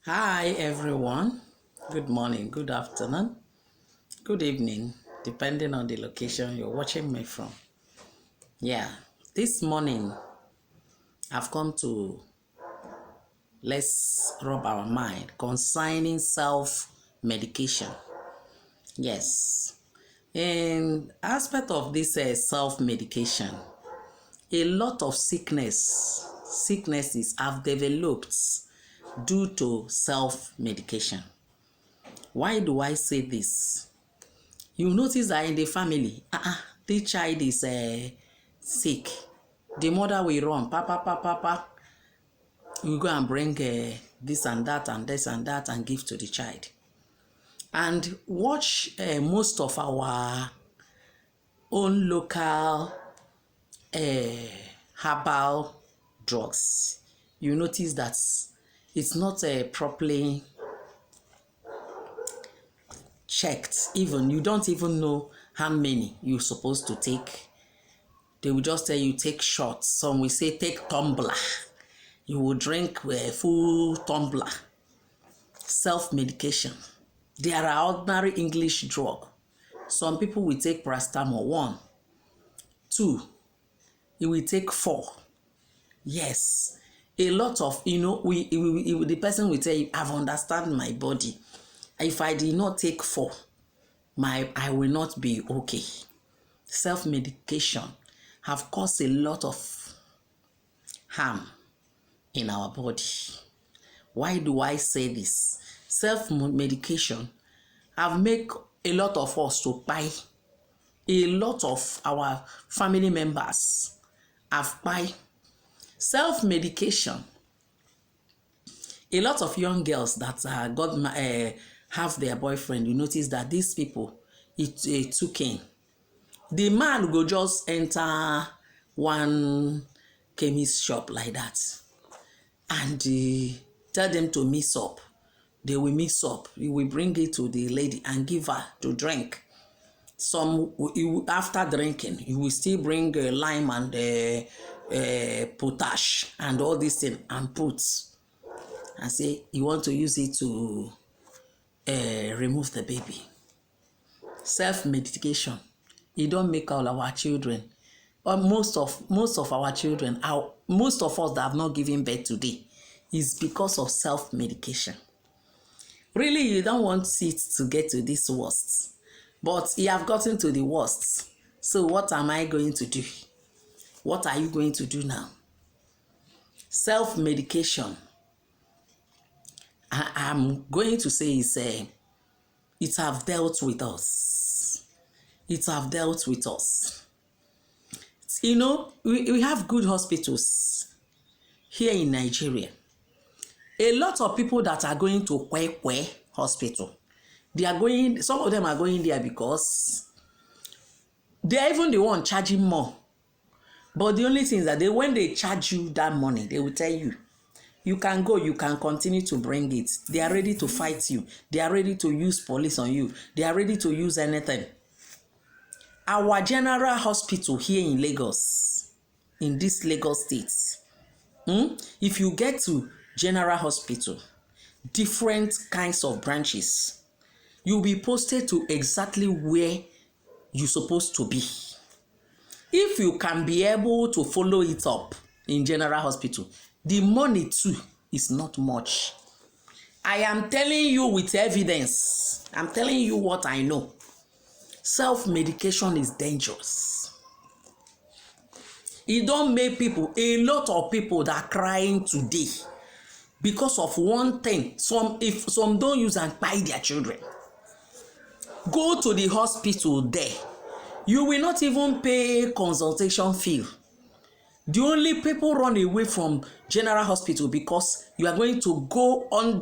Hi everyone, good morning, good afternoon, good evening, depending on the location you're watching me from. Yeah, this morning I've come to let's rub our mind concerning self-medication. Yes, in aspect of this self-medication, a lot of sicknesses have developed due to self-medication. Why do I say this? You notice that in the family, the child is sick. The mother will run, papa. You go and bring this and that and this and that and give to the child. And watch most of our own local herbal drugs. You notice that it's not properly checked. Even you don't even know how many you're supposed to take. They will just tell you take shots. Some will say take tumbler. You will drink a full tumbler. Self-medication. There are ordinary English drug. Some people will take paracetamol 1, 2. You will take 4. Yes, a lot of the person will tell you, I've understand my body. If I did not take 4, I will not be okay. Self-medication have caused a lot of harm in our body. Why do I say this? Self-medication have made a lot of us to buy. A lot of our family members have buy. Self-medication. A lot of young girls that have their boyfriend, you notice that these people, it took in. The man go just enter one chemist shop like that and tell them to mix up. They will mix up. He will bring it to the lady and give her to drink. Some, after drinking, you will still bring lime and potash and all these things and put and say you want to use it to remove the baby. Self-medication. It don't make all our children, or most of our children, most of us that have not given birth today, is because of self-medication. Really, you don't want it to get to this worst, but you have gotten to the worst. So what am I going to do? What are you going to do now? Self-medication, I'm going to say is it have dealt with us. It have dealt with us. You know, we have good hospitals here in Nigeria. A lot of people that are going to Kwekwe hospital, they are going, some of them are going there because they are even the one charging more. But the only thing is that when they charge you that money, they will tell you, you can go, you can continue to bring it. They are ready to fight you. They are ready to use police on you. They are ready to use anything. Our general hospital here in Lagos, in this Lagos state, if you get to general hospital, different kinds of branches, you'll be posted to exactly where you're supposed to be. If you can be able to follow it up in general hospital, the money too is not much. I am telling you with evidence. I'm telling you what I know. Self-medication is dangerous. It don't make people, a lot of people that are crying today because of one thing. If some don't use and buy their children. Go to the hospital there. You will not even pay consultation fee. The only people run away from general hospital because you are going to go under